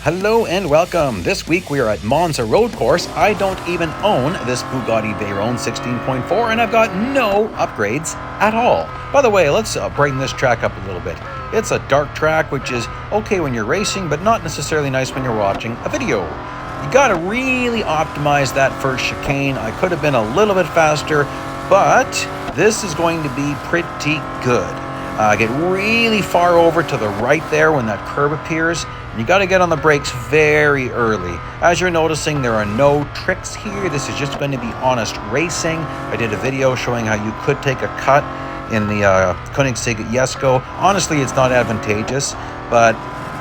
Hello and welcome. This week we are at Monza road course. I don't even own this Bugatti Veyron 16.4 and I've got no upgrades at all. By the way, let's brighten this track up a little bit. It's a dark track, which is okay when you're racing, but not necessarily nice when you're watching a video. You gotta really optimize that first chicane. I could have been a little bit faster, but this is going to be pretty good. Get really far over to the right there when that curb appears. And you got to get on the brakes very early. As you're noticing, there are no tricks here. This is just going to be honest racing. I did a video showing how you could take a cut in the Koenigsegg Jesko. Honestly, it's not advantageous, but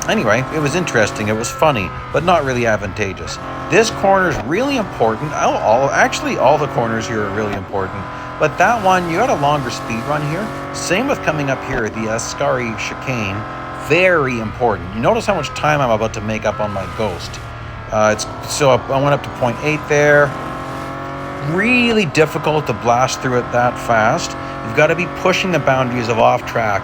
anyway, it was interesting. It was funny, but not really advantageous. This corner is really important. Actually, all the corners here are really important. But that one, you got a longer speed run here. Same with coming up here, the Ascari chicane. Very important. You notice how much time I'm about to make up on my Ghost. So I went up to 0.8 there. Really difficult to blast through it that fast. You've got to be pushing the boundaries of off track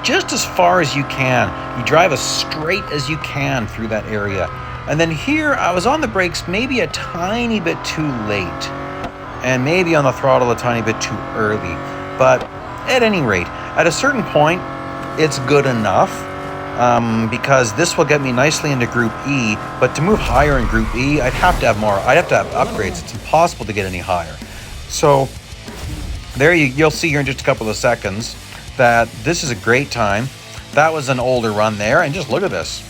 just as far as you can. You drive as straight as you can through that area. And then here, I was on the brakes maybe a tiny bit too late. And maybe on the throttle a tiny bit too early. But at any rate, at a certain point, it's good enough because this will get me nicely into Group E. But to move higher in Group E, I'd have to have more. I'd have to have upgrades. It's impossible to get any higher. So there you'll see here in just a couple of seconds that this is a great time. That was an older run there. And just look at this.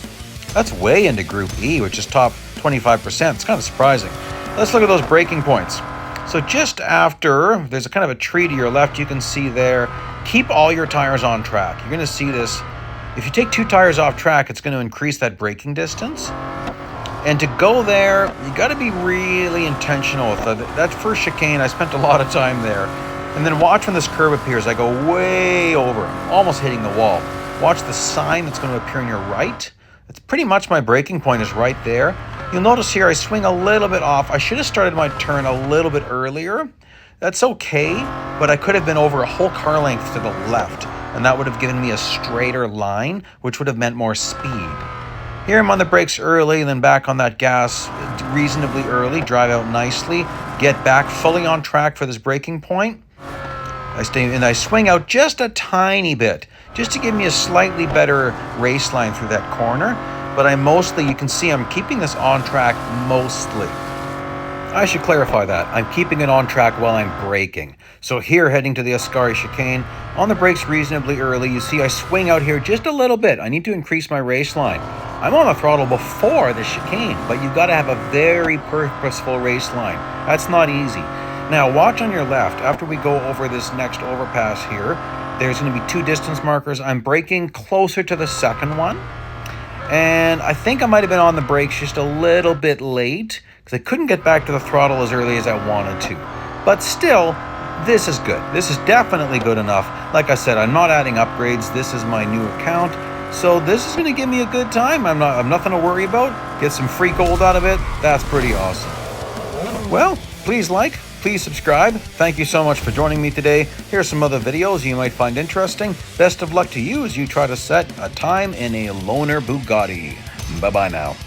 That's way into Group E, which is top 25%. It's kind of surprising. Let's look at those braking points. So just after, there's a kind of a tree to your left, you can see there, keep all your tires on track. You're going to see this. If you take 2 tires off track, it's going to increase that braking distance. And to go there, you got to be really intentional with that first chicane. I spent a lot of time there. And then watch when this curve appears. I go way over, almost hitting the wall. Watch the sign that's going to appear on your right. It's pretty much my braking point is right there. You'll notice here I swing a little bit off. I should have started my turn a little bit earlier. That's okay, but I could have been over a whole car length to the left, and that would have given me a straighter line, which would have meant more speed. Here I'm on the brakes early, and then back on that gas reasonably early, drive out nicely, get back fully on track for this braking point. I swing out just a tiny bit, just to give me a slightly better race line through that corner. But you can see I'm keeping this on track mostly. I should clarify that. I'm keeping it on track while I'm braking. So here, heading to the Ascari chicane, on the brakes reasonably early. You see I swing out here just a little bit. I need to increase my race line. I'm on the throttle before the chicane, but you've got to have a very purposeful race line. That's not easy. Now, watch on your left. After we go over this next overpass here, there's going to be 2 distance markers. I'm braking closer to the second one. And I think I might have been on the brakes just a little bit late because I couldn't get back to the throttle as early as I wanted to. But still, this is good. This is definitely good enough. Like I said, I'm not adding upgrades. This is my new account. So this is going to give me a good time. I'm nothing to worry about. Get some free gold out of it. That's pretty awesome. Well, please like. Please subscribe. Thank you so much for joining me today. Here are some other videos you might find interesting. Best of luck to you as you try to set a time in a loaner Bugatti. Bye-bye now.